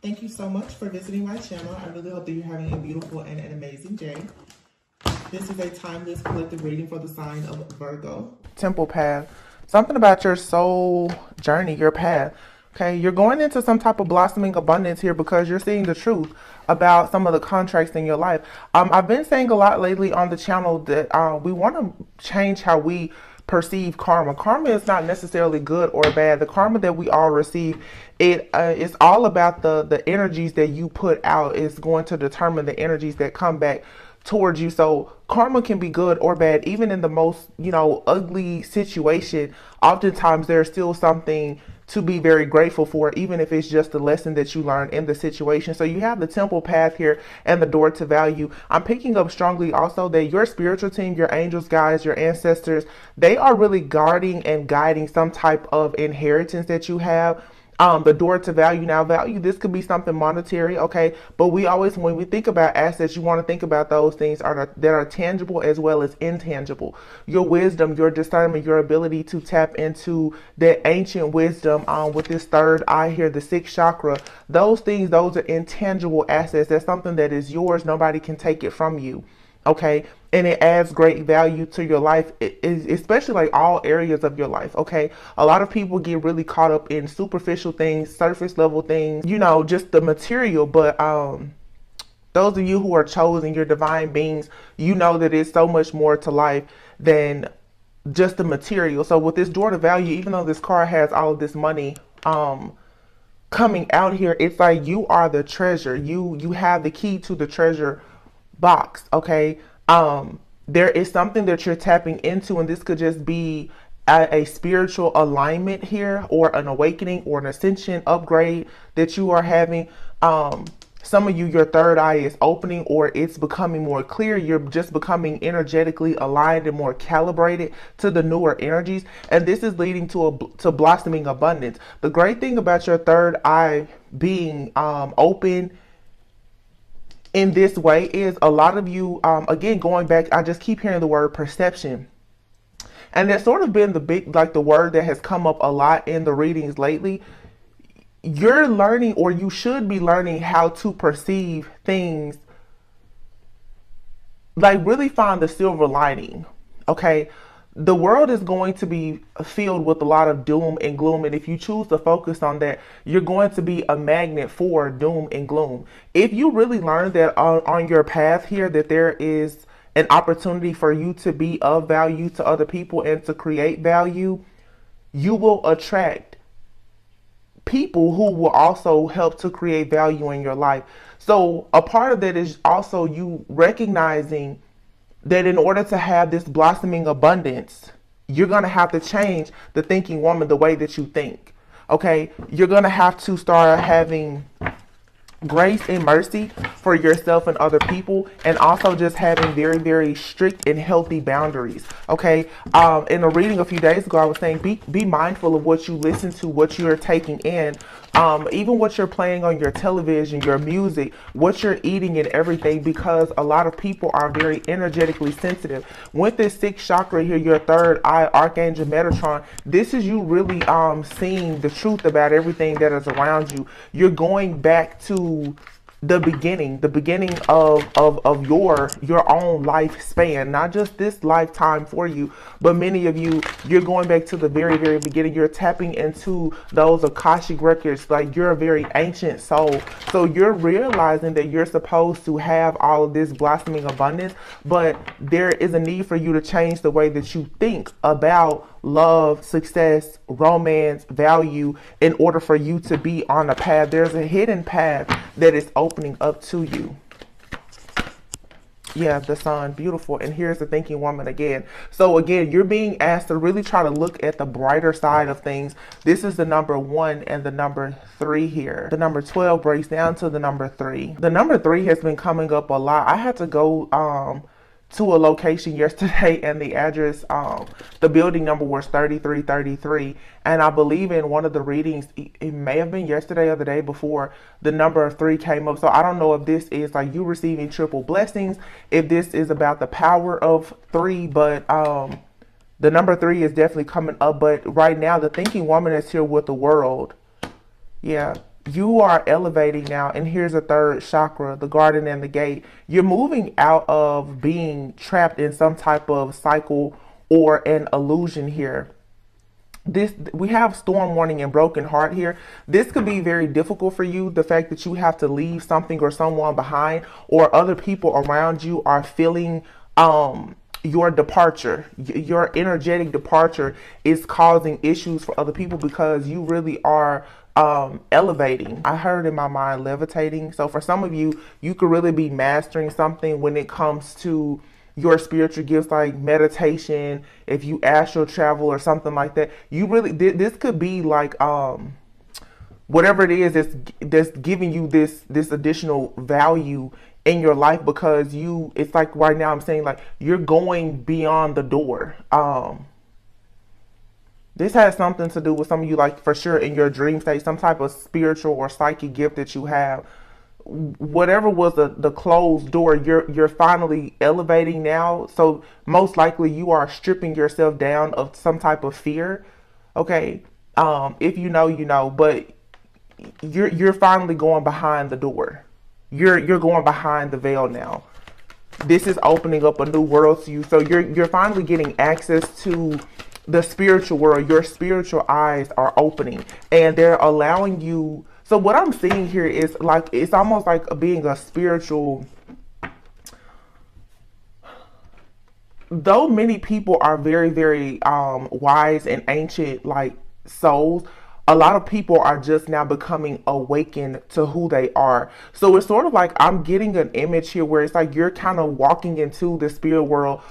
Thank you so much for visiting my channel. I really hope that you're having a beautiful and an amazing day. This is a timeless collective reading for the sign of Virgo. Temple path. Something about your soul journey, your path. Okay, you're going into some type of blossoming abundance here because you're seeing the truth about some of the contracts in your life. I've been saying a lot lately on the channel that we want to change how we perceive karma. Karma is not necessarily good or bad. The karma that we all receive, it's all about the energies that you put out is going to determine the energies that come back towards you. So karma can be good or bad. Even in the most, ugly situation, oftentimes there's still something to be very grateful for, even if it's just a lesson that you learned in the situation. So you have the temple path here and the door to value. I'm picking up strongly also that your spiritual team, your angels, guides, your ancestors, they are really guarding and guiding some type of inheritance that you have. The door to value. Now, value, this could be something monetary, okay? But we always, when we think about assets, you want to think about those things that are tangible as well as intangible. Your wisdom, your discernment, your ability to tap into that ancient wisdom with this third eye here, the sixth chakra. Those things, those are intangible assets. That's something that is yours. Nobody can take it from you. Okay, and it adds great value to your life, especially like all areas of your life. Okay, a lot of people get really caught up in superficial things, surface level things, just the material. But those of you who are chosen, your divine beings, you know that it's so much more to life than just the material. So with this door to value, even though this card has all of this money coming out here, it's like you are the treasure. You have the key to the treasure box. Okay, there is something that you're tapping into, and this could just be a spiritual alignment here, or an awakening, or an ascension upgrade that you are having. Some of you, your third eye is opening, or it's becoming more clear. You're just becoming energetically aligned and more calibrated to the newer energies, and this is leading to blossoming abundance. The great thing about your third eye being open in this way is a lot of you, again, going back, I just keep hearing the word perception. And that's sort of been the word that has come up a lot in the readings lately. You're learning, or you should be learning, how to perceive things, like really find the silver lining. Okay. The world is going to be filled with a lot of doom and gloom. And if you choose to focus on that, you're going to be a magnet for doom and gloom. If you really learn that on your path here, that there is an opportunity for you to be of value to other people and to create value, you will attract people who will also help to create value in your life. So a part of that is also you recognizing that in order to have this blossoming abundance, you're going to have to change the thinking woman, the way that you think. Okay, you're going to have to start having grace and mercy for yourself and other people, and also just having very, very strict and healthy boundaries. Okay, in a reading a few days ago, I was saying be mindful of what you listen to, what you're taking in, even what you're playing on your television, your music, what you're eating, and everything, because a lot of people are very energetically sensitive. With this sixth chakra here, your third eye, Archangel Metatron, this is you really seeing the truth about everything that is around you. You're going back to the beginning of your own lifespan, not just this lifetime for you, but many of you, you're going back to the very, very beginning. You're tapping into those Akashic records, like you're a very ancient soul. So you're realizing that you're supposed to have all of this blossoming abundance, but there is a need for you to change the way that you think about love, success, romance, value, in order for you to be on a path. There's a hidden path that is opening up to you. Yeah, the sun, beautiful. And here's the thinking woman again. So again, you're being asked to really try to look at the brighter side of things. This is the number 1 and the number 3 here. The number 12 breaks down to the number 3. The number 3 has been coming up a lot. I had to go to a location yesterday, and the address, the building number was 3333, and I believe in one of the readings, it may have been yesterday or the day before, the number 3 came up. So I don't know if this is like you receiving triple blessings, if this is about the power of 3, but the number 3 is definitely coming up. But right now, the thinking woman is here with the world. Yeah, You are elevating now, and here's a third chakra, the garden and the gate. You're moving out of being trapped in some type of cycle or an illusion here. This, we have storm warning and broken heart here. This could be very difficult for you, the fact that you have to leave something or someone behind, or other people around you are feeling your departure, your energetic departure is causing issues for other people because you really are elevating. I heard in my mind levitating. So for some of you, you could really be mastering something when it comes to your spiritual gifts, like meditation, if you astral travel or something like that. You really, this could be like whatever it is that's giving you this additional value in your life, because you, it's like right now I'm saying, like, you're going beyond the door. This has something to do with some of you, like, for sure in your dream state, some type of spiritual or psychic gift that you have. Whatever was the closed door, you're finally elevating now. So most likely you are stripping yourself down of some type of fear. Okay. If you know, you know, but you're finally going behind the door. You're going behind the veil now. This is opening up a new world to you. So you're finally getting access to the spiritual world. Your spiritual eyes are opening and they're allowing you. So what I'm seeing here is like, it's almost like being a spiritual, though many people are very, very wise and ancient, like, souls, a lot of people are just now becoming awakened to who they are. So it's sort of like, I'm getting an image here where it's like you're kind of walking into the spirit world,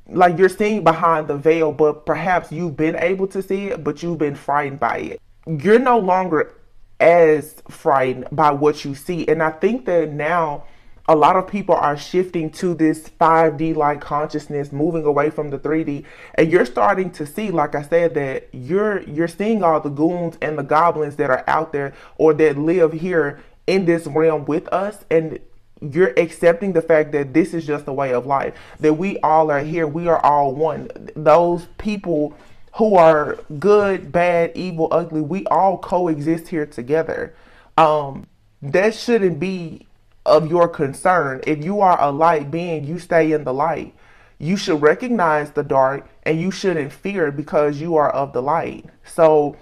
like you're seeing behind the veil, but perhaps you've been able to see it, but you've been frightened by it. You're no longer as frightened by what you see. And I think that now a lot of people are shifting to this 5D like consciousness, moving away from the 3D. And you're starting to see, like I said, that you're seeing all the goons and the goblins that are out there or that live here in this realm with us. And you're accepting the fact that this is just a way of life, that we all are here. We are all one. Those people who are good, bad, evil, ugly, we all coexist here together. That shouldn't be of your concern. If you are a light being, you stay in the light. You should recognize the dark and you shouldn't fear because you are of the light. So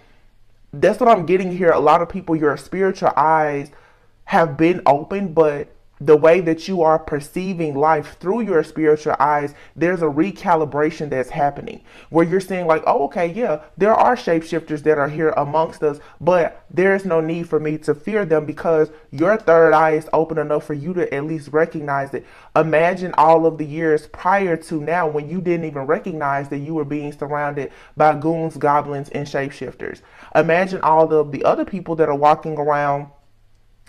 that's what I'm getting here. A lot of people, your spiritual eyes have been opened, but the way that you are perceiving life through your spiritual eyes, there's a recalibration that's happening where you're saying like, oh, okay, yeah, there are shapeshifters that are here amongst us, but there's no need for me to fear them because your third eye is open enough for you to at least recognize it. Imagine all of the years prior to now when you didn't even recognize that you were being surrounded by goons, goblins, and shapeshifters. Imagine all of the other people that are walking around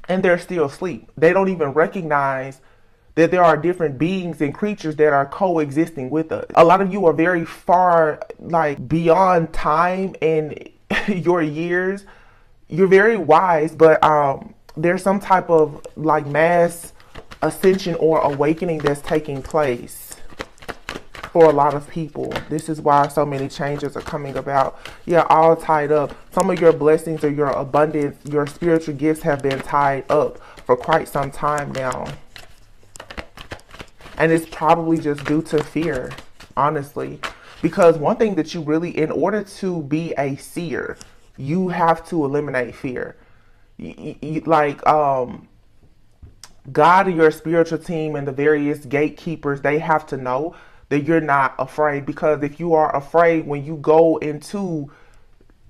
and they're still asleep. They don't even recognize that there are different beings and creatures that are coexisting with us. A lot of you are very far, like, beyond time and your years. You're very wise, but there's some type of like mass ascension or awakening that's taking place for a lot of people. This is why so many changes are coming about. Yeah, all tied up. Some of your blessings or your abundance, your spiritual gifts have been tied up for quite some time now. And it's probably just due to fear, honestly. Because one thing that you really, in order to be a seer, you have to eliminate fear. Like, God and your spiritual team and the various gatekeepers, they have to know that you're not afraid, because if you are afraid when you go into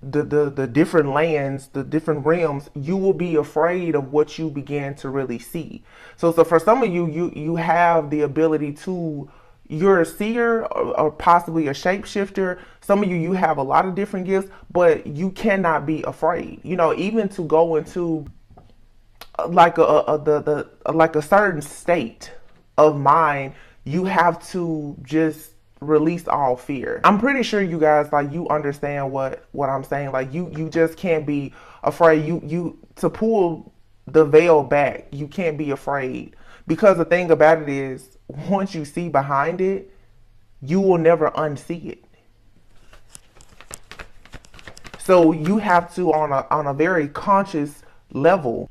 the different lands, the different realms, you will be afraid of what you begin to really see. So for some of you have the ability to, you're a seer or possibly a shapeshifter. Some of you have a lot of different gifts, but you cannot be afraid. You know, even to go into like a certain state of mind, you have to just release all fear. I'm pretty sure you guys, like, you understand what I'm saying. Like, you just can't be afraid. You to pull the veil back, you can't be afraid, because the thing about it is, once you see behind it, you will never unsee it. So you have to, on a very conscious level,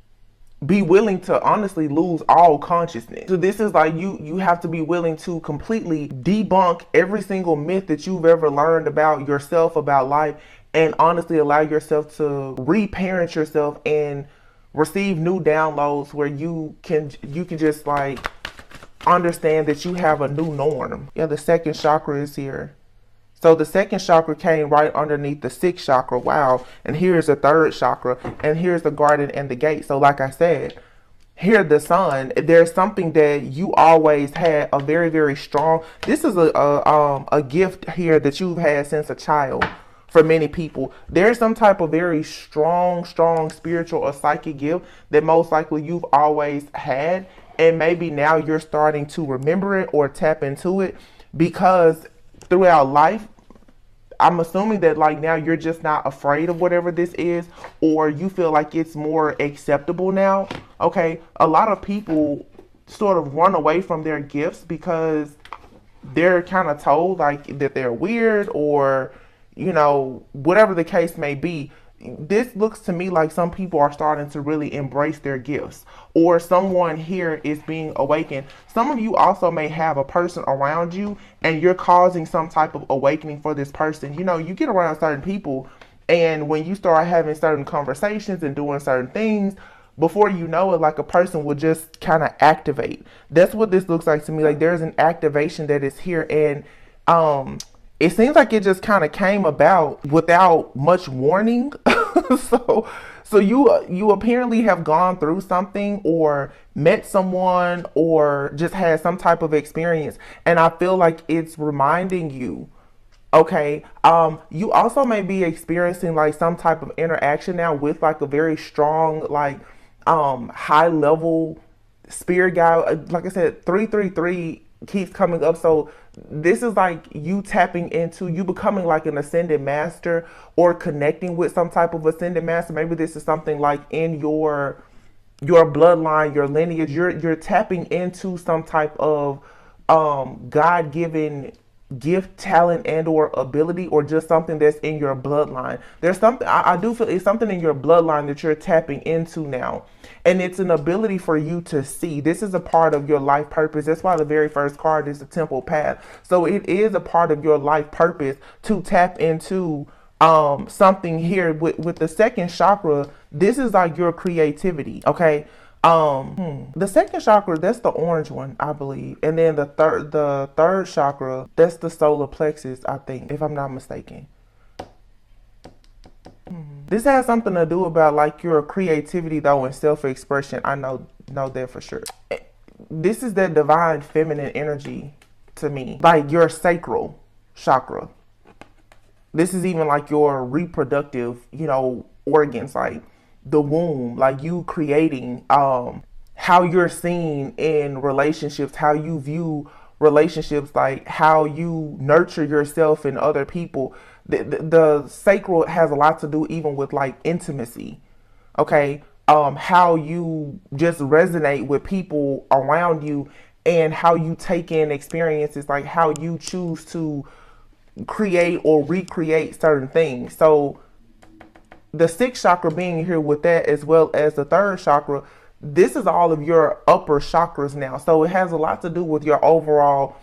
be willing to honestly lose all consciousness. So this is like you have to be willing to completely debunk every single myth that you've ever learned about yourself, about life, and honestly allow yourself to reparent yourself and receive new downloads where you can just like understand that you have a new norm. Yeah, the second chakra is here. So the second chakra came right underneath the sixth chakra. Wow. And here's the third chakra. And here's the garden and the gate. So like I said, here the sun, there's something that you always had a very, very strong. This is a gift here that you've had since a child for many people. There's some type of very strong spiritual or psychic gift that most likely you've always had. And maybe now you're starting to remember it or tap into it, because throughout life, I'm assuming that like now you're just not afraid of whatever this is, or you feel like it's more acceptable now. Okay, a lot of people sort of run away from their gifts because they're kind of told like that they're weird, or you know, whatever the case may be. This looks to me like some people are starting to really embrace their gifts, or someone here is being awakened. Some of you also may have a person around you and you're causing some type of awakening for this person. You know, you get around certain people, and when you start having certain conversations and doing certain things, before you know it, like a person will just kind of activate. That's what this looks like to me. Like there's an activation that is here, and it seems like it just kind of came about without much warning. So you apparently have gone through something, or met someone, or just had some type of experience, and I feel like it's reminding you. Okay, you also may be experiencing like some type of interaction now with like a very strong, like high level spirit guide. Like I said, 333 keeps coming up. So this is like you tapping into, you becoming like an ascended master, or connecting with some type of ascended master. Maybe this is something like in your bloodline, your lineage. You're tapping into some type of God-given gift, talent, and or ability, or just something that's in your bloodline. There's something, I do feel it's something in your bloodline that you're tapping into now, and it's an ability for you to see. This is a part of your life purpose. That's why the very first card is the temple path. So it is a part of your life purpose to tap into something here with the second chakra. This is like your creativity. Okay. The second chakra, that's the orange one, I believe. And then the third chakra, that's the solar plexus, I think, if I'm not mistaken. This has something to do about like your creativity though, and self-expression. I know that for sure. This is that divine feminine energy to me, like your sacral chakra. This is even like your reproductive, you know, organs, like the womb, like you creating how you're seen in relationships, how you view relationships, like how you nurture yourself and other people. The sacral has a lot to do even with like intimacy. Okay, how you just resonate with people around you, and how you take in experiences, like how you choose to create or recreate certain things. So the sixth chakra being here with that, as well as the third chakra, this is all of your upper chakras now. So it has a lot to do with your overall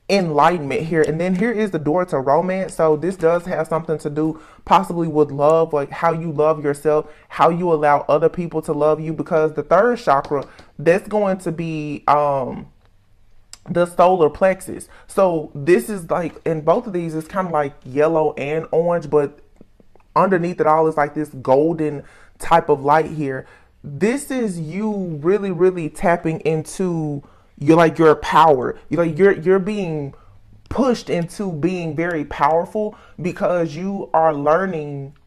enlightenment here. And then here is the door to romance. So this does have something to do possibly with love, like how you love yourself, how you allow other people to love you, because the third chakra, that's going to be the solar plexus. So this is like, in both of these, it's kind of like yellow and orange, but underneath it all is like this golden type of light here. This is you really, really tapping into your power. You're being pushed into being very powerful, because you are learning.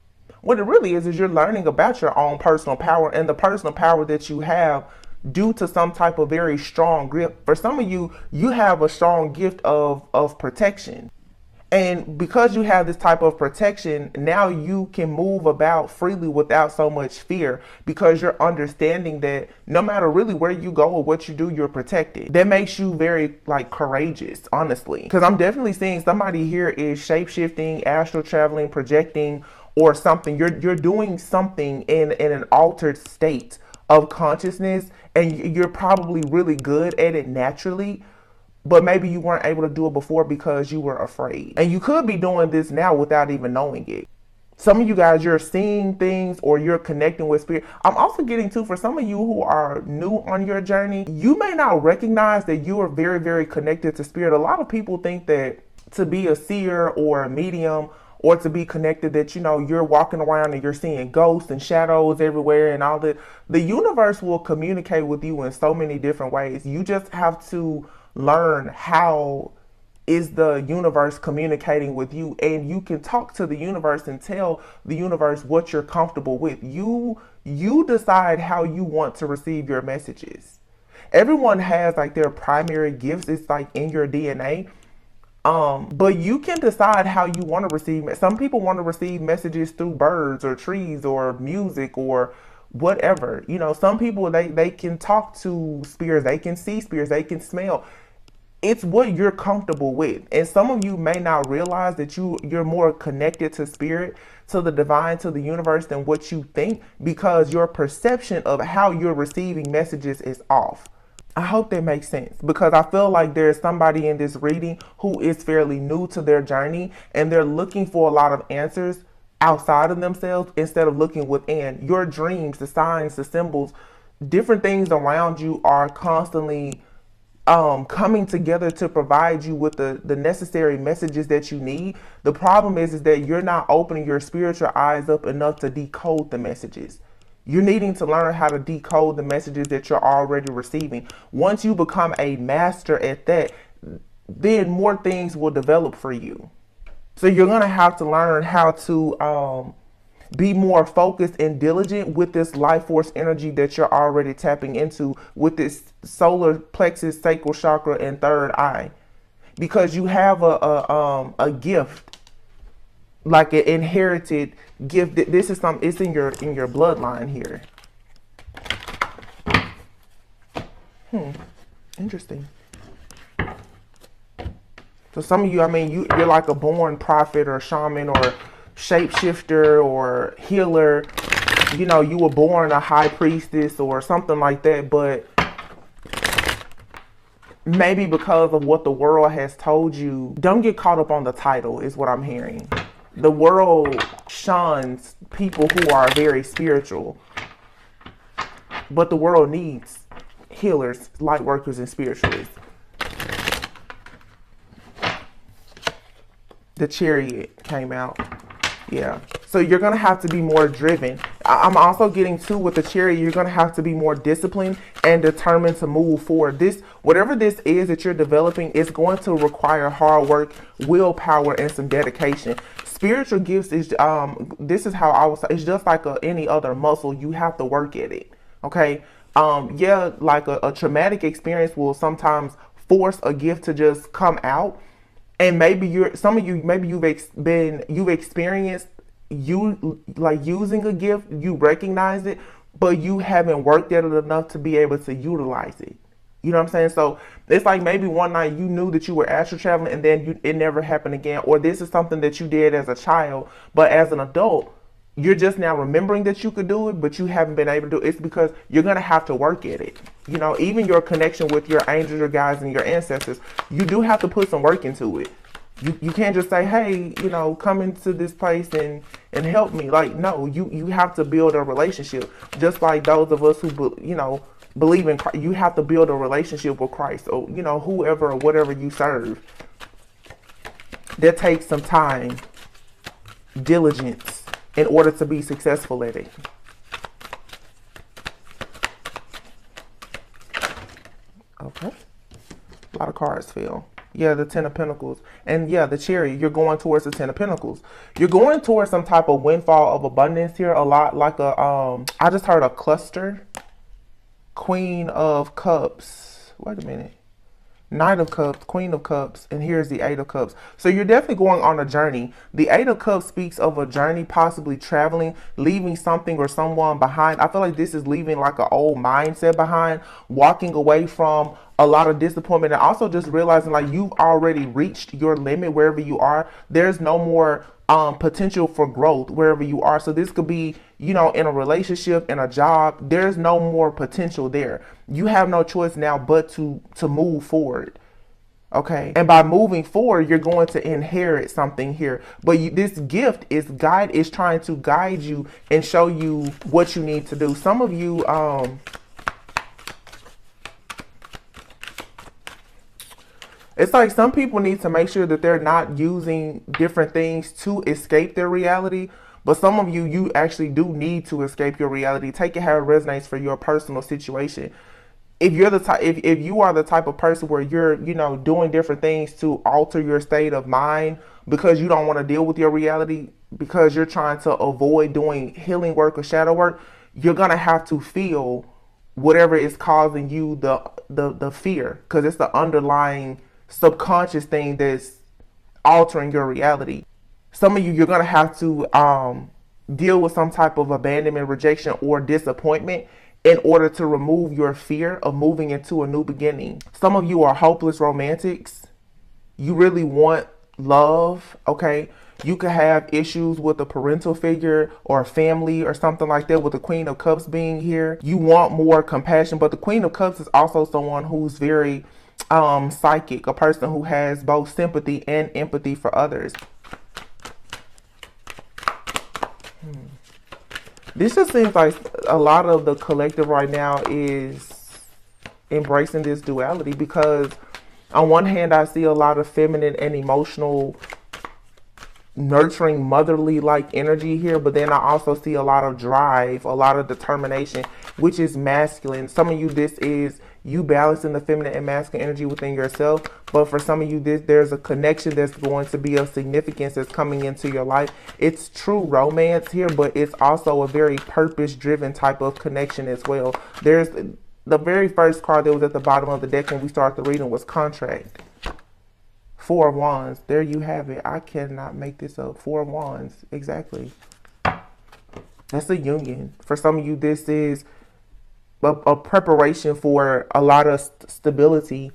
What it really is you're learning about your own personal power, and the personal power that you have due to some type of very strong grip. For some of you, you have a strong gift of protection. And because you have this type of protection, now you can move about freely without so much fear, because you're understanding that no matter really where you go or what you do, you're protected. That makes you very like courageous, honestly, because I'm definitely seeing somebody here is shape-shifting, astral traveling, projecting, or something. You're doing something in an altered state of consciousness, and you're probably really good at it naturally, but maybe you weren't able to do it before because you were afraid. And you could be doing this now without even knowing it. Some of you guys, you're seeing things or you're connecting with spirit. I'm also getting to, for some of you who are new on your journey, you may not recognize that you are very, very connected to spirit. A lot of people think that to be a seer or a medium or to be connected, that, you know, you're walking around and you're seeing ghosts and shadows everywhere and all that. The universe will communicate with you in so many different ways. You just have to learn how is the universe communicating with you, and you can talk to the universe and tell the universe what you're comfortable with. You decide how you want to receive your messages. Everyone has like their primary gifts. It's like in your DNA. But you can decide how you want to receive. Some people want to receive messages through birds or trees or music or whatever. You know, some people, they can talk to spirits, they can see spirits, they can smell. It's what you're comfortable with. And some of you may not realize that you're more connected to spirit, to the divine, to the universe than what you think, because your perception of how you're receiving messages is off. I hope that makes sense, because I feel like there's somebody in this reading who is fairly new to their journey and they're looking for a lot of answers outside of themselves instead of looking within. Your dreams, the signs, the symbols, different things around you are constantly coming together to provide you with the necessary messages that you need. The problem is that you're not opening your spiritual eyes up enough to decode the messages. You're needing to learn how to decode the messages that you're already receiving. Once you become a master at that, then more things will develop for you. So you're going to have to learn how to be more focused and diligent with this life force energy that you're already tapping into with this solar plexus, sacral chakra, and third eye, because you have a gift, like an inherited gift. This is something, it's in your bloodline here. Interesting. So some of you, I mean, you're like a born prophet or shaman or shapeshifter or healer. You know, you were born a high priestess or something like that, but maybe because of what the world has told you, don't get caught up on the title, is what I'm hearing. The world shuns people who are very spiritual, but the world needs healers, light workers, and spiritualists. The Chariot came out. Yeah. So you're going to have to be more driven. I'm also getting to, with the Chariot, you're going to have to be more disciplined and determined to move forward. This, whatever this is that you're developing, is going to require hard work, willpower, and some dedication. Spiritual gifts is, this is how I would say, it's just like any other muscle. You have to work at it. Okay. Yeah, like a traumatic experience will sometimes force a gift to just come out. And maybe some of you, maybe you've experienced like using a gift, you recognize it, but you haven't worked at it enough to be able to utilize it. You know what I'm saying? So it's like maybe one night you knew that you were astral traveling and then it never happened again. Or this is something that you did as a child, but as an adult, you're just now remembering that you could do it, but you haven't been able to do it. It's because you're going to have to work at it. You know, even your connection with your angels, your guides, and your ancestors, you do have to put some work into it. You can't just say, hey, you know, come into this place and help me. Like, no, you have to build a relationship. Just like those of us who, you know, believe in Christ, you have to build a relationship with Christ. Or, you know, whoever or whatever you serve. That takes some time, diligence, in order to be successful at it. Okay. A lot of cards fell. Yeah, the Ten of Pentacles. And yeah, the Chariot, you're going towards the Ten of Pentacles. You're going towards some type of windfall of abundance here. A lot like I just heard a cluster. Queen of Cups. Wait a minute. Knight of Cups, Queen of Cups, and here's the Eight of Cups. So you're definitely going on a journey. The Eight of Cups speaks of a journey, possibly traveling, leaving something or someone behind. I feel like this is leaving like an old mindset behind, walking away from a lot of disappointment, and also just realizing like you've already reached your limit wherever you are. There's no more potential for growth wherever you are. So this could be, you know, in a relationship, in a job. There's no more potential there. You have no choice now but to move forward. Okay. And by moving forward, you're going to inherit something here. But this gift is trying to guide you and show you what you need to do. Some of you, it's like some people need to make sure that they're not using different things to escape their reality. But some of you, you actually do need to escape your reality. Take it how it resonates for your personal situation. If you're the type, if you are the type of person where you're, you know, doing different things to alter your state of mind because you don't want to deal with your reality, because you're trying to avoid doing healing work or shadow work, you're gonna have to feel whatever is causing you the fear, because it's the underlying subconscious thing that's altering your reality. Some of you, you're gonna have to deal with some type of abandonment, rejection, or disappointment in order to remove your fear of moving into a new beginning. Some of you are hopeless romantics. You really want love, okay? You could have issues with a parental figure or a family or something like that, with the Queen of Cups being here. You want more compassion, but the Queen of Cups is also someone who's very psychic, a person who has both sympathy and empathy for others. This just seems like a lot of the collective right now is embracing this duality, because on one hand, I see a lot of feminine and emotional, nurturing, motherly like energy here, but then I also see a lot of drive, a lot of determination, which is masculine. Some of you, this is you balancing the feminine and masculine energy within yourself. But for some of you, there's a connection that's going to be of significance that's coming into your life. It's true romance here, but it's also a very purpose-driven type of connection as well. There's the very first card that was at the bottom of the deck when we started the reading was contract. Four of Wands. There you have it. I cannot make this up. Four of Wands. Exactly. That's a union. For some of you, this is a preparation for a lot of stability.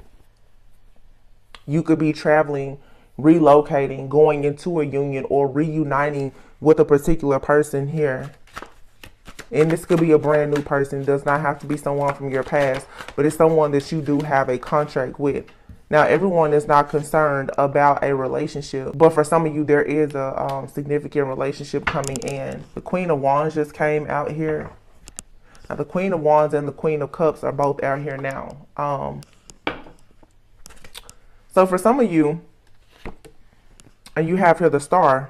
You could be traveling, relocating, going into a union, or reuniting with a particular person here. And this could be a brand new person. It does not have to be someone from your past, but it's someone that you do have a contract with. Now, everyone is not concerned about a relationship, but for some of you, there is a significant relationship coming in. The Queen of Wands just came out here. Now, the Queen of Wands and the Queen of Cups are both out here now. So for some of you, and you have here the Star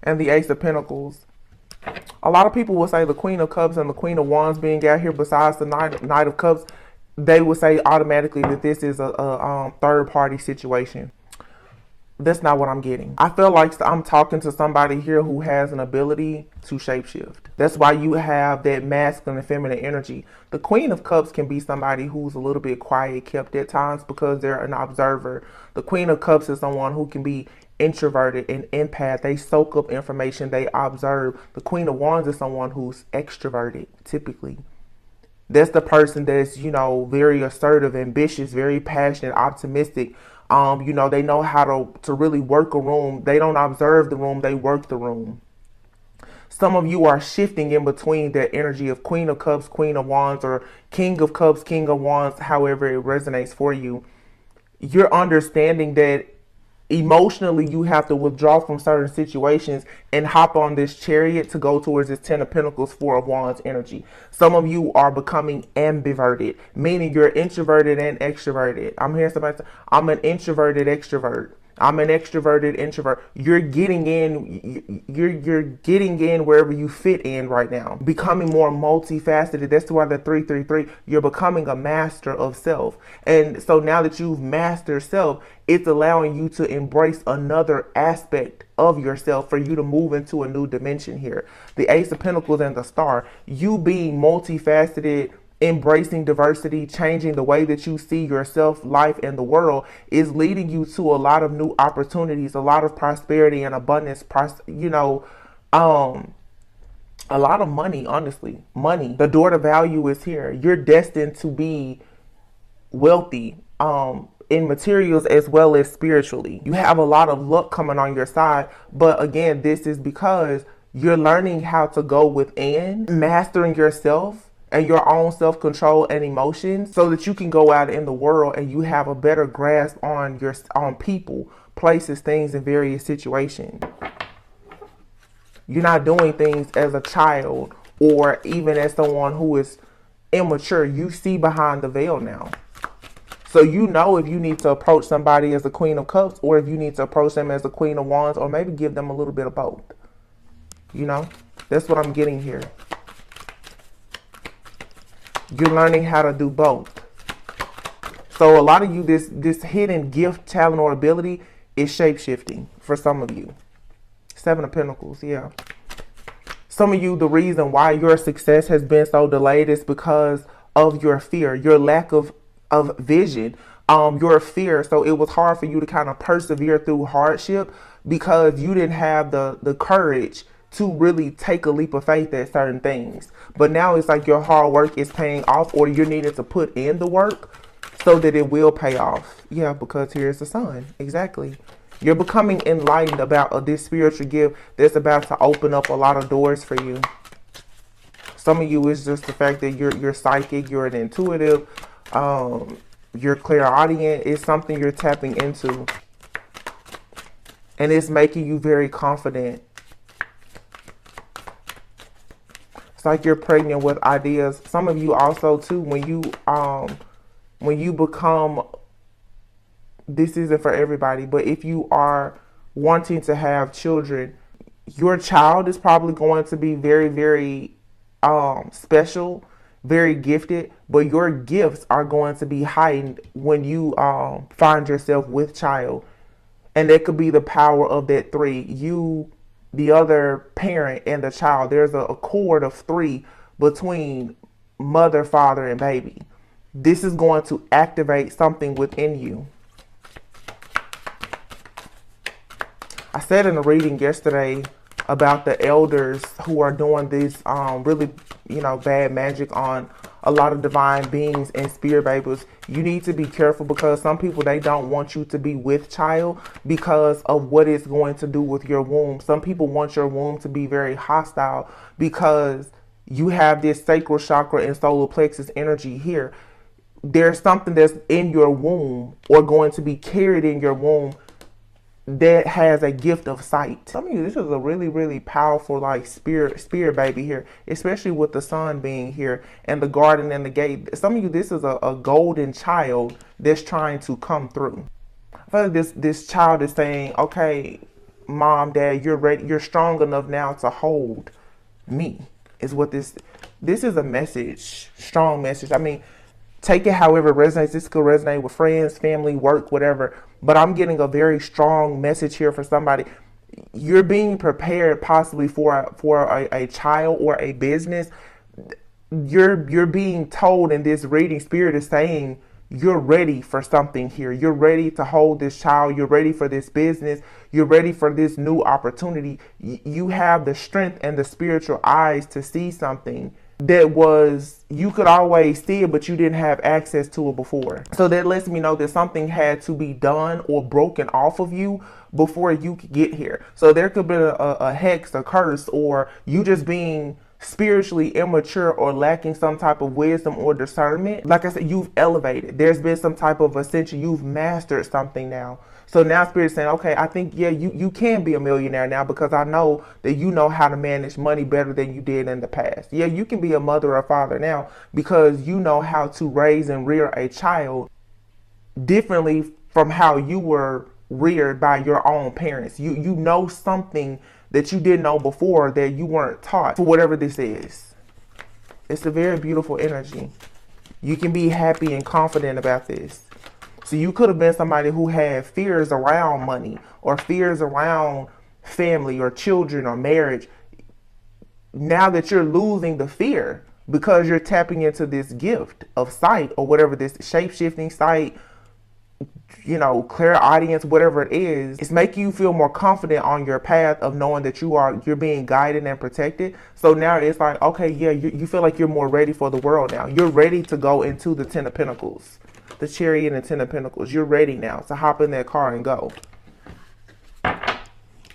and the Ace of Pentacles. A lot of people will say the Queen of Cups and the Queen of Wands being out here besides the Knight of Cups, they would say automatically that this is a third party situation. That's not what I'm getting. I feel like I'm talking to somebody here who has an ability to shapeshift. That's why you have that masculine and feminine energy. The Queen of Cups can be somebody who's a little bit quiet, kept at times because they're an observer. The Queen of Cups is someone who can be introverted and empath. They soak up information, they observe. The Queen of Wands is someone who's extroverted, typically. That's the person that's, you know, very assertive, ambitious, very passionate, optimistic. You know, they know how to really work a room. They don't observe the room, they work the room. Some of you are shifting in between that energy of Queen of Cups, Queen of Wands, or King of Cups, King of Wands, however it resonates for you. You're understanding that emotionally you have to withdraw from certain situations and hop on this chariot to go towards this Ten of Pentacles, Four of Wands energy. Some of you are becoming ambiverted, meaning you're introverted and extroverted. I'm hearing somebody say, I'm an introverted extrovert. I'm an extroverted introvert. You're getting in, you're getting in wherever you fit in right now. Becoming more multifaceted. That's why the 333, you're becoming a master of self. And so now that you've mastered self, it's allowing you to embrace another aspect of yourself for you to move into a new dimension here. The Ace of Pentacles and the Star, you being multifaceted, embracing diversity, changing the way that you see yourself, life, and the world is leading you to a lot of new opportunities, a lot of prosperity and abundance, you know, a lot of money, honestly. Money. The door to value is here. You're destined to be wealthy. in materials as well as spiritually. You have a lot of luck coming on your side, but again, this is because you're learning how to go within, mastering yourself and your own self-control and emotions so that you can go out in the world and you have a better grasp on people, places, things, and various situations. You're not doing things as a child or even as someone who is immature. You see behind the veil now. So you know if you need to approach somebody as a Queen of Cups or if you need to approach them as a Queen of Wands, or maybe give them a little bit of both. You know, that's what I'm getting here. You're learning how to do both. So a lot of you, this hidden gift, talent, or ability is shape-shifting for some of you. 7 of Pentacles, yeah. Some of you, the reason why your success has been so delayed is because of your fear, your lack of vision, your fear. So it was hard for you to kind of persevere through hardship because you didn't have the courage to really take a leap of faith at certain things. But now it's like your hard work is paying off, or you're needing to put in the work so that it will pay off. Yeah, because here's the sun. Exactly. You're becoming enlightened about this spiritual gift that's about to open up a lot of doors for you. Some of you, is just the fact that you're psychic, you're an intuitive, you're clairaudient. It's something you're tapping into. And it's making you very confident. It's like you're pregnant with ideas. Some of you also too, when you become, this isn't for everybody, but if you are wanting to have children, your child is probably going to be very, very special, very gifted, but your gifts are going to be heightened when you find yourself with child. And that could be the power of that 3. You, the other parent, and the child. There's a cord of 3 between mother, father, and baby. This is going to activate something within you. I said in a reading yesterday about the elders who are doing this really, bad magic on a lot of divine beings and spirit babies. You need to be careful because some people, they don't want you to be with child because of what it's going to do with your womb. Some people want your womb to be very hostile because you have this sacral chakra and solar plexus energy here. There's something that's in your womb or going to be carried in your womb that has a gift of sight. Some of you, this is a really, really powerful spirit baby here, especially with the sun being here and the garden and the gate. Some of you, this is a golden child that's trying to come through. I feel like this child is saying, okay, mom, dad, you're ready, you're strong enough now to hold me, is what this is a message, strong message. I mean, take it however it resonates. This could resonate with friends, family, work, whatever. But I'm getting a very strong message here for somebody. You're being prepared possibly for a child or a business. You're being told in this reading, spirit is saying you're ready for something here. You're ready to hold this child. You're ready for this business. You're ready for this new opportunity. You have the strength and the spiritual eyes to see something that you could always see it, but you didn't have access to it before. So that lets me know that something had to be done or broken off of you before you could get here. So there could be a hex, a curse, or you just being spiritually immature or lacking some type of wisdom or discernment. Like I said, you've elevated. There's been some type of ascension. You've mastered something now. So now Spirit's saying, okay, I think, yeah, you can be a millionaire now because I know that you know how to manage money better than you did in the past. Yeah, you can be a mother or father now because you know how to raise and rear a child differently from how you were reared by your own parents. You know something that you didn't know before that you weren't taught, for whatever this is. It's a very beautiful energy. You can be happy and confident about this. So you could have been somebody who had fears around money or fears around family or children or marriage. Now that you're losing the fear because you're tapping into this gift of sight or whatever, this shape-shifting sight, clairaudience, whatever it is, it's making you feel more confident on your path of knowing that you're being guided and protected. So now it's like, okay, yeah, you feel like you're more ready for the world now. You're ready to go into the 10 of Pentacles. the Chariot and the Ten of Pentacles. You're ready now to hop in that car and go.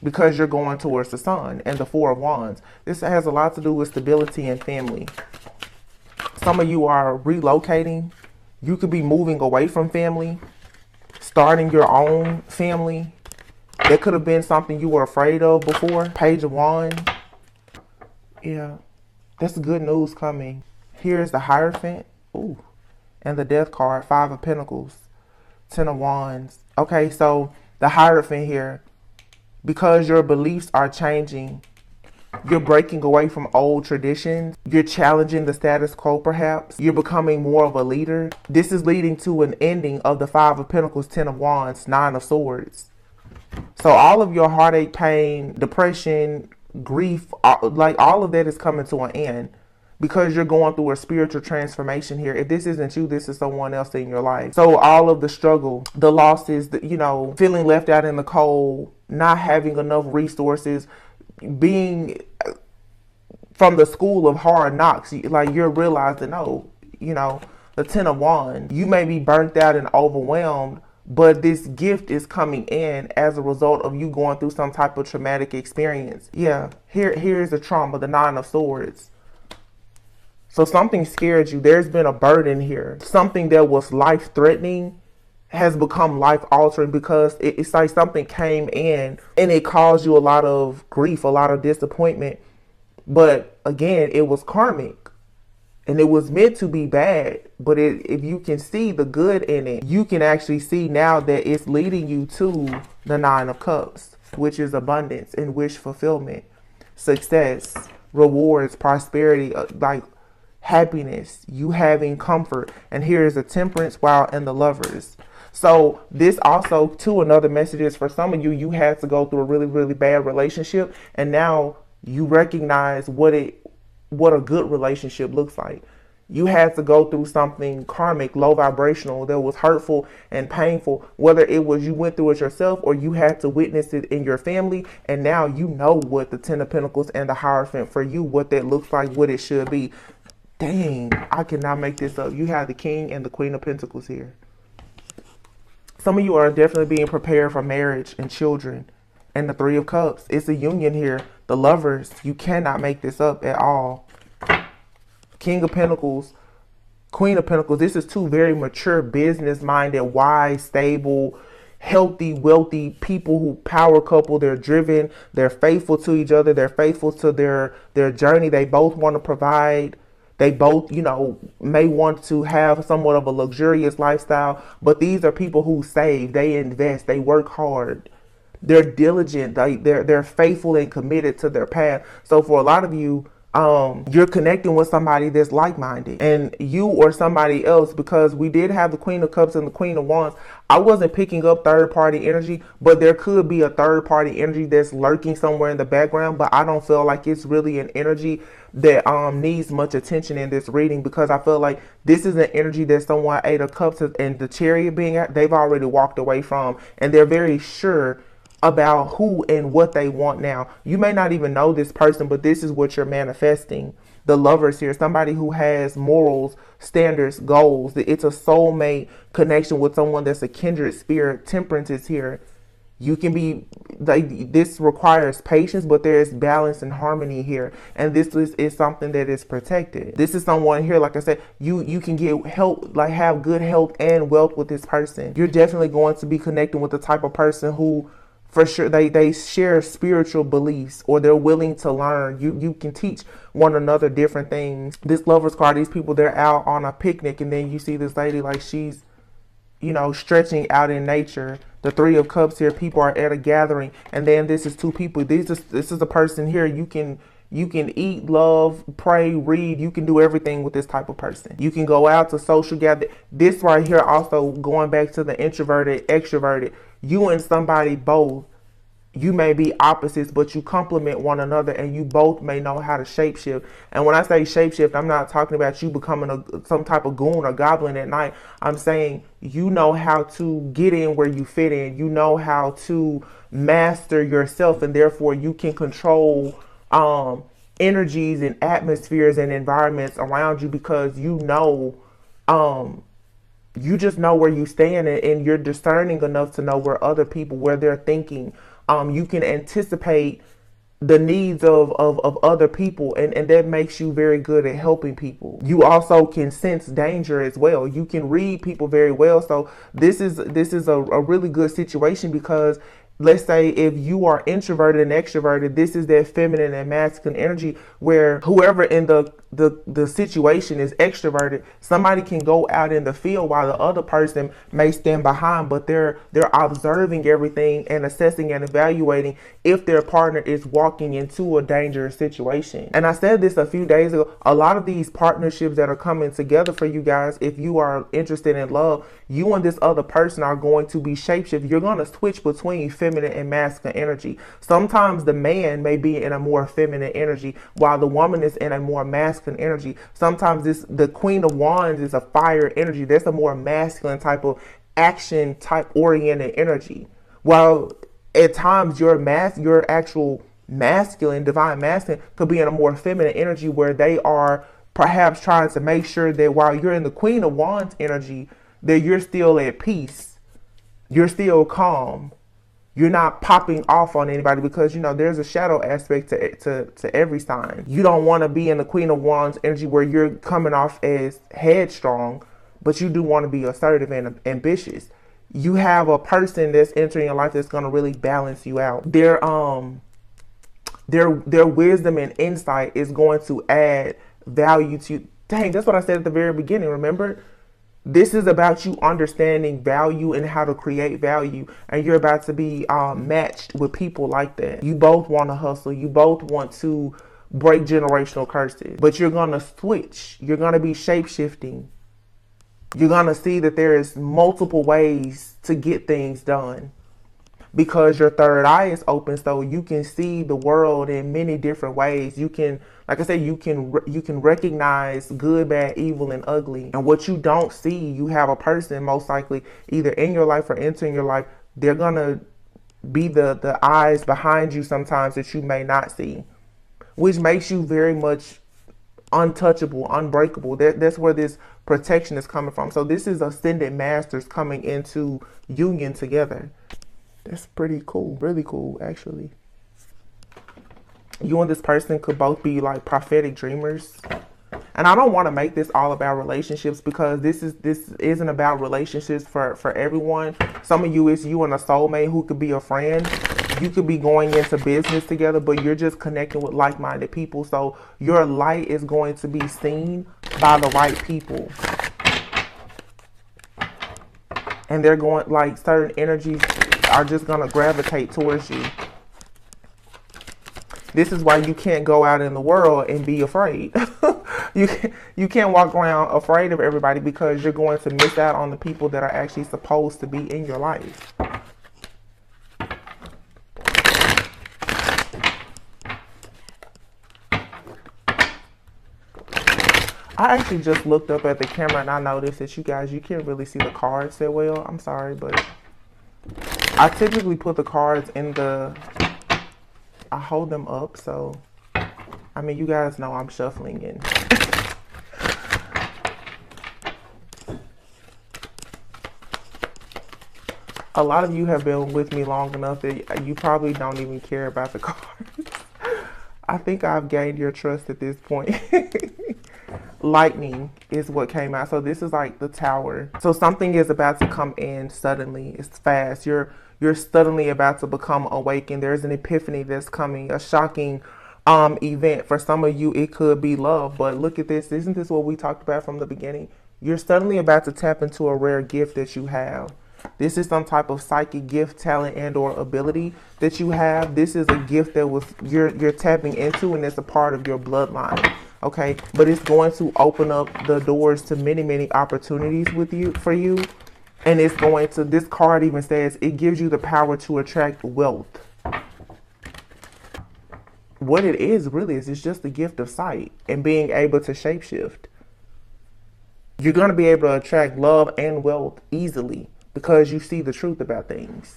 Because you're going towards the Sun and the Four of Wands. This has a lot to do with stability and family. Some of you are relocating. You could be moving away from family, starting your own family. That could have been something you were afraid of before. Page of Wands. Yeah, that's good news coming. Here's the Hierophant. Ooh, and the Death card, Five of Pentacles, Ten of Wands. Okay, so the Hierophant here, because your beliefs are changing, you're breaking away from old traditions. You're challenging the status quo, perhaps. You're becoming more of a leader. This is leading to an ending of the Five of Pentacles, Ten of Wands, Nine of Swords. So all of your heartache, pain, depression, grief, like all of that is coming to an end because you're going through a spiritual transformation here. If this isn't you, this is someone else in your life. So all of the struggle, the losses, you know, feeling left out in the cold, not having enough resources, being from the school of hard knocks, like you're realizing, oh, you know, the Ten of Wands, you may be burnt out and overwhelmed, but this gift is coming in as a result of you going through some type of traumatic experience. Yeah, here's the trauma, the Nine of Swords. So something scared you. There's been a burden here. Something that was life-threatening has become life-altering because it's like something came in and it caused you a lot of grief, a lot of disappointment. But again, it was karmic. And it was meant to be bad, but if you can see the good in it, you can actually see now that it's leading you to the Nine of Cups, which is abundance and wish fulfillment, success, rewards, prosperity, like happiness, you having comfort. And here is the Temperance, Wow, and the Lovers. So this also, too, another message is for some of you, you had to go through a really, really bad relationship, and now you recognize what a good relationship looks like. You had to go through something karmic, low vibrational, that was hurtful and painful, whether it was you went through it yourself or you had to witness it in your family. And now you know what the Ten of Pentacles and the Hierophant for you, what that looks like, what it should be. Dang, I cannot make this up. You have the King and the Queen of Pentacles here. Some of you are definitely being prepared for marriage and children. And the Three of Cups. It's a union here. The Lovers. You cannot make this up at all. King of Pentacles. Queen of Pentacles. This is two very mature, business-minded, wise, stable, healthy, wealthy people who power couple. They're driven. They're faithful to each other. They're faithful to their journey. They both want to provide. They both, you know, may want to have somewhat of a luxurious lifestyle. But these are people who save. They invest. They work hard. They're diligent. They're faithful and committed to their path. So for a lot of you, you're connecting with somebody that's like-minded, and you or somebody else, because we did have the Queen of Cups and the Queen of Wands. I wasn't picking up third-party energy, but there could be a third-party energy that's lurking somewhere in the background. But I don't feel like it's really an energy that needs much attention in this reading, because I feel like this is an energy that someone, Eight of Cups and the Chariot being at, they've already walked away from, and they're very sure about who and what they want now. You may not even know this person, but this is what you're manifesting. The Lovers here, somebody who has morals, standards, goals. It's a soulmate connection with someone that's a kindred spirit. Temperance is here. You can be like, this requires patience, but there's balance and harmony here. And this is something that is protected. This is someone here, like I said, you can get help, like have good health and wealth with this person. You're definitely going to be connecting with the type of person who, for sure, they share spiritual beliefs, or they're willing to learn. You can teach one another different things. This Lovers card, these people, they're out on a picnic, and then you see this lady, like she's, you know, stretching out in nature. The Three of Cups here, people are at a gathering, and then this is two people. This is a person here. You can eat, love, pray, read. You can do everything with this type of person. You can go out to social gather. This right here, also going back to the introverted, extroverted. You and somebody both, you may be opposites, but you complement one another, and you both may know how to shapeshift. And when I say shapeshift, I'm not talking about you becoming some type of goon or goblin at night. I'm saying you know how to get in where you fit in. You know how to master yourself, and therefore you can control energies and atmospheres and environments around you, because you know you just know where you stand, and you're discerning enough to know where other people, where they're thinking. You can anticipate the needs of other people, and that makes you very good at helping people. You also can sense danger as well. You can read people very well. So this is a really good situation, because let's say if you are introverted and extroverted, this is that feminine and masculine energy, where whoever in the situation is extroverted, somebody can go out in the field while the other person may stand behind, but they're observing everything and assessing and evaluating if their partner is walking into a dangerous situation. And I said this a few days ago, a lot of these partnerships that are coming together for you guys, if you are interested in love, you and this other person are going to be shapeshift. You're going to switch between feminine and masculine energy. Sometimes the man may be in a more feminine energy while the woman is in a more masculine energy. Sometimes the Queen of Wands is a fire energy. That's a more masculine type of action type oriented energy. While at times your actual masculine, divine masculine, could be in a more feminine energy, where they are perhaps trying to make sure that while you're in the Queen of Wands energy, that you're still at peace, you're still calm, you're not popping off on anybody, because there's a shadow aspect to every sign. You don't want to be in the Queen of Wands energy where you're coming off as headstrong, but you do want to be assertive and ambitious. You have a person that's entering your life that's going to really balance you out. Their wisdom and insight is going to add value to you. Dang, that's what I said at the very beginning. Remember, this is about you understanding value and how to create value, and you're about to be matched with people like that. You both want to hustle. You both want to break generational curses, but you're going to switch. You're going to be shape-shifting. You're going to see that there is multiple ways to get things done, because your third eye is open, so you can see the world in many different ways. You can, like I said, you can recognize good, bad, evil, and ugly. And what you don't see, you have a person most likely either in your life or entering your life. They're gonna be the eyes behind you sometimes that you may not see, which makes you very much untouchable, unbreakable. That's where this protection is coming from. So this is ascended masters coming into union together. That's pretty cool. Really cool, actually. You and this person could both be like prophetic dreamers. And I don't want to make this all about relationships, because this isn't about relationships for everyone. Some of you, it's you and a soulmate who could be a friend. You could be going into business together, but you're just connecting with like-minded people. So your light is going to be seen by the right people. And they're going, like, certain energies are just going to gravitate towards you. This is why you can't go out in the world and be afraid. You can't walk around afraid of everybody, because you're going to miss out on the people that are actually supposed to be in your life. I actually just looked up at the camera and I noticed that you can't really see the cards that well. I'm sorry, but I typically put the cards in I hold them up, so I mean, you guys know I'm shuffling in. A lot of you have been with me long enough that you probably don't even care about the cards. I think I've gained your trust at this point. Lightning is what came out. So this is like the Tower. So something is about to come in suddenly. It's fast. You're suddenly about to become awakened. There's an epiphany that's coming, a shocking event. For some of you, it could be love. But look at this. Isn't this what we talked about from the beginning? You're suddenly about to tap into a rare gift that you have. This is some type of psychic gift, talent, and or ability that you have. This is a gift that you're tapping into, and it's a part of your bloodline. Okay, but it's going to open up the doors to many, many opportunities for you. And it's going to, this card even says, it gives you the power to attract wealth. What it is really is it's just the gift of sight and being able to shapeshift. You're going to be able to attract love and wealth easily because you see the truth about things.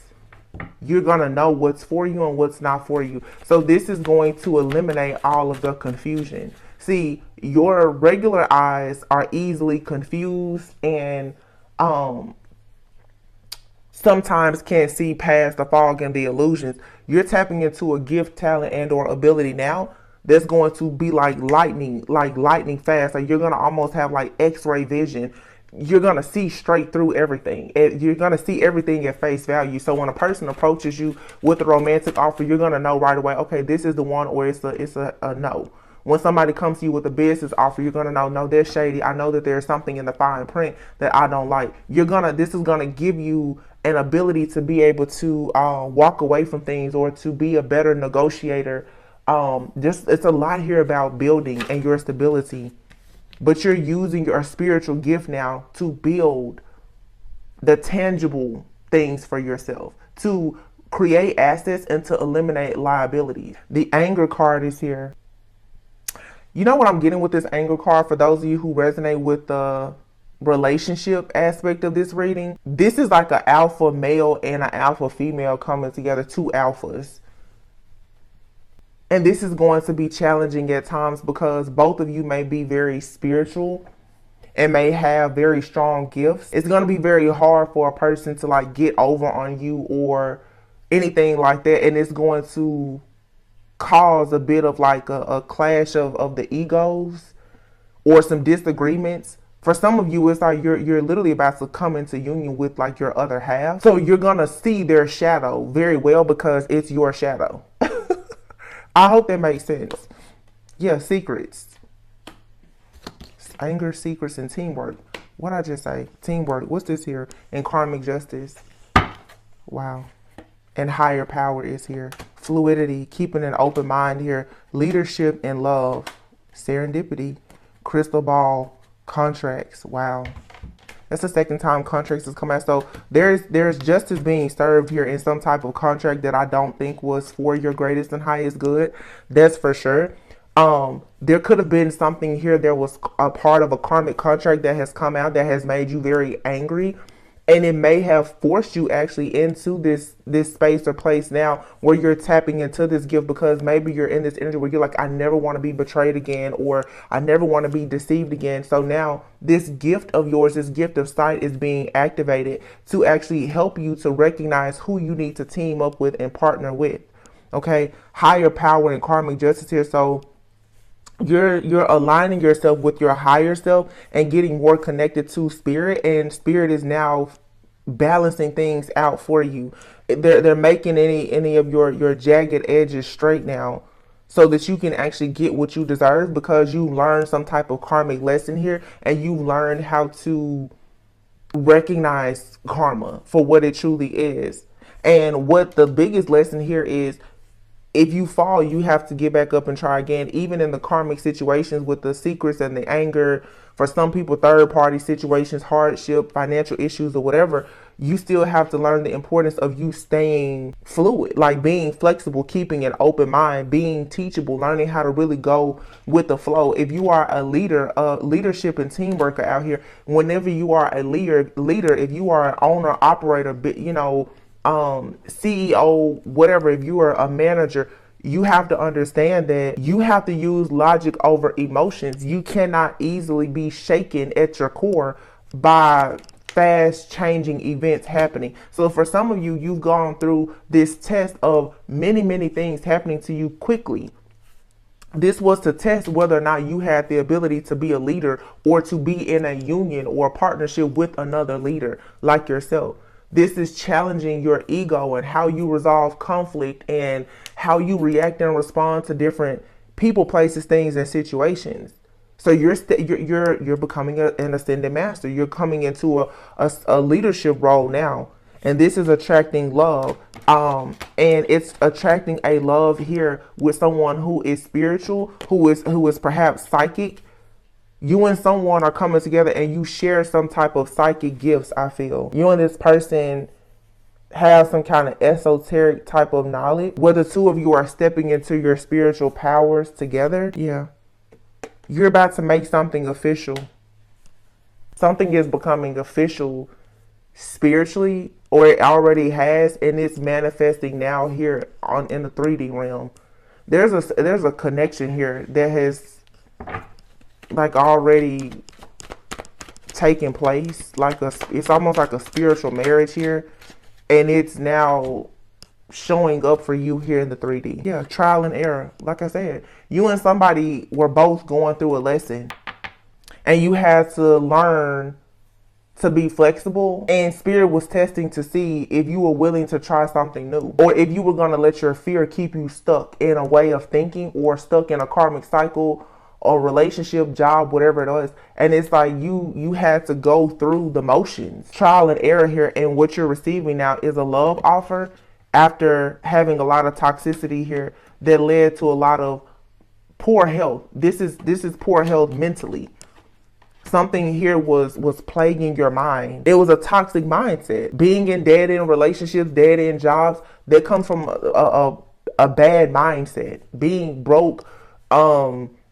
You're going to know what's for you and what's not for you. So this is going to eliminate all of the confusion. See, your regular eyes are easily confused and um sometimes can't see past the fog and the illusions. You're tapping into a gift, talent, and or ability now that's going to be like lightning fast. Like you're gonna almost have like X-ray vision. You're gonna see straight through everything. You're gonna see everything at face value. So when a person approaches you with a romantic offer, you're gonna know right away, okay, this is the one, or it's a no. When somebody comes to you with a business offer, you're gonna know, no, they're shady. I know that there's something in the fine print that I don't like. This is gonna give you an ability to be able to walk away from things, or to be a better negotiator. It's a lot here about building and your stability, but you're using your spiritual gift now to build the tangible things for yourself, to create assets and to eliminate liabilities. The anger card is here. You know what I'm getting with this anger card, for those of you who resonate with the relationship aspect of this reading? This is like an alpha male and an alpha female coming together, two alphas. And this is going to be challenging at times because both of you may be very spiritual and may have very strong gifts. It's going to be very hard for a person to like get over on you or anything like that. And it's going to cause a bit of like a clash of the egos or some disagreements. For some of you, it's like you're literally about to come into union with like your other half. So you're going to see their shadow very well because it's your shadow. I hope that makes sense. Yeah, secrets. Anger, secrets, and teamwork. What'd I just say? Teamwork. What's this here? And karmic justice. Wow. And higher power is here. Fluidity, keeping an open mind here. Leadership and love. Serendipity. Crystal ball. Contracts. Wow. That's the second time contracts has come out. So there's justice being served here in some type of contract that I don't think was for your greatest and highest good. That's for sure. There could have been something here that was a part of a karmic contract that has come out that has made you very angry. And it may have forced you actually into this space or place now where you're tapping into this gift, because maybe you're in this energy where you're like, I never want to be betrayed again, or I never want to be deceived again. So now this gift of yours, this gift of sight, is being activated to actually help you to recognize who you need to team up with and partner with. Okay, higher power and karmic justice here. So you're aligning yourself with your higher self and getting more connected to spirit, and spirit is now balancing things out for you. They're making any of your jagged edges straight now, so that you can actually get what you deserve, because you learned some type of karmic lesson here, and you learned how to recognize karma for what it truly is. And what the biggest lesson here is, if you fall, you have to get back up and try again. Even in the karmic situations with the secrets and the anger, for some people, third party situations, hardship, financial issues, or whatever, you still have to learn the importance of you staying fluid, like being flexible, keeping an open mind, being teachable, learning how to really go with the flow. If you are a leader, leadership and team worker out here, whenever you are a leader, if you are an owner, operator, CEO, whatever, if you are a manager, you have to understand that you have to use logic over emotions. You cannot easily be shaken at your core by fast changing events happening. So for some of you, you've gone through this test of many things happening to you quickly. This was to test whether or not you had the ability to be a leader, or to be in a union or a partnership with another leader like yourself. This is challenging your ego and how you resolve conflict and how you react and respond to different people, places, things, and situations. So you're becoming an ascended master. You're coming into a leadership role now, and this is attracting love. And it's attracting a love here with someone who is spiritual, who is perhaps psychic. You and someone are coming together and you share some type of psychic gifts, I feel. You and this person have some kind of esoteric type of knowledge, where the two of you are stepping into your spiritual powers together. Yeah. You're about to make something official. Something is becoming official spiritually, or it already has, and it's manifesting now here in the 3D realm. There's a connection here that has like already taking place, like it's almost like a spiritual marriage here, and it's now showing up for you here in the 3D. Yeah, trial and error. Like I said, you and somebody were both going through a lesson, and you had to learn to be flexible, and spirit was testing to see if you were willing to try something new, or if you were going to let your fear keep you stuck in a way of thinking, or stuck in a karmic cycle or relationship, job, whatever it was. And it's like you had to go through the motions, trial and error here. And what you're receiving now is a love offer after having a lot of toxicity here that led to a lot of poor health. This is poor health mentally. Something here was plaguing your mind. It was a toxic mindset. Being in dead-end relationships, dead-end jobs, that comes from a bad mindset. Being broke,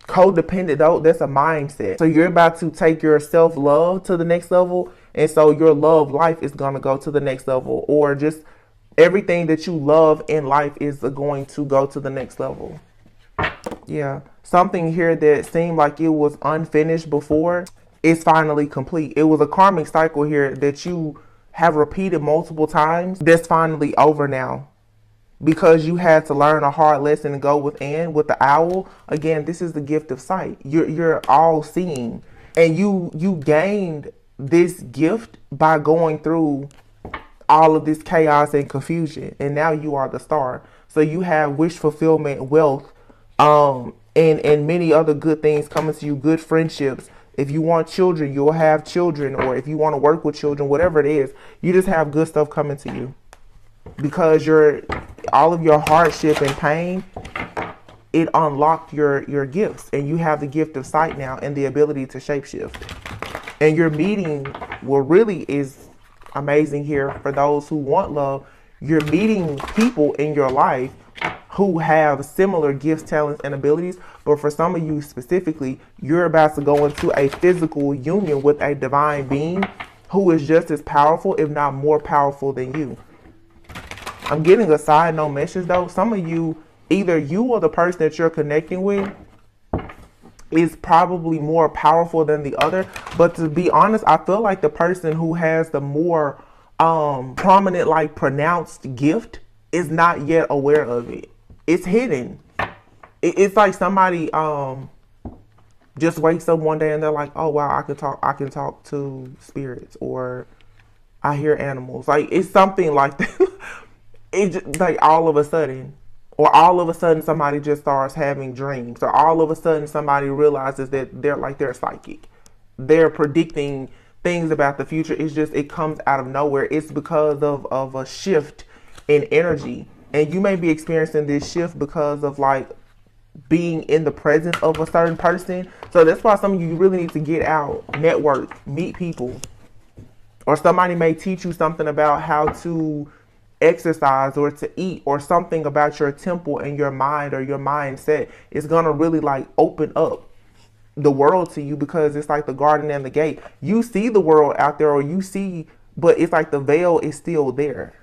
codependent, though, that's a mindset. So you're about to take your self-love to the next level, and so your love life is going to go to the next level, or just everything that you love in life is going to go to the next level. Yeah, something here that seemed like it was unfinished before is finally complete. It was a karmic cycle here that you have repeated multiple times that's finally over now, because you had to learn a hard lesson and go within. With the owl, again, this is the gift of sight. You're all seeing, and you gained this gift by going through all of this chaos and confusion, and now you are the star. So you have wish fulfillment, wealth, and many other good things coming to you, good friendships. If you want children, you'll have children, or if you want to work with children, whatever it is, you just have good stuff coming to you, because all of your hardship and pain, it unlocked your gifts, and you have the gift of sight now and the ability to shapeshift. And your meeting, what really is amazing here for those who want love, you're meeting people in your life who have similar gifts, talents, and abilities. But for some of you specifically, you're about to go into a physical union with a divine being who is just as powerful, if not more powerful than you. I'm getting a side note message though. Some of you, either you or the person that you're connecting with is probably more powerful than the other. But to be honest, I feel like the person who has the more prominent, like pronounced gift is not yet aware of it. It's hidden. It's like somebody just wakes up one day and they're like, oh wow, I can talk to spirits, or I hear animals. Like, it's something like that. It's just like all of a sudden, or all of a sudden somebody just starts having dreams, or all of a sudden somebody realizes that they're psychic. They're predicting things about the future. It's just, it comes out of nowhere. It's because of a shift in energy. And you may be experiencing this shift because of like being in the presence of a certain person. So that's why some of you really need to get out, network, meet people. Or somebody may teach you something about how to exercise or to eat, or something about your temple and your mind or your mindset. Is going to really like open up the world to you, because it's like the garden and the gate. You see the world out there, or you see, but it's like the veil is still there.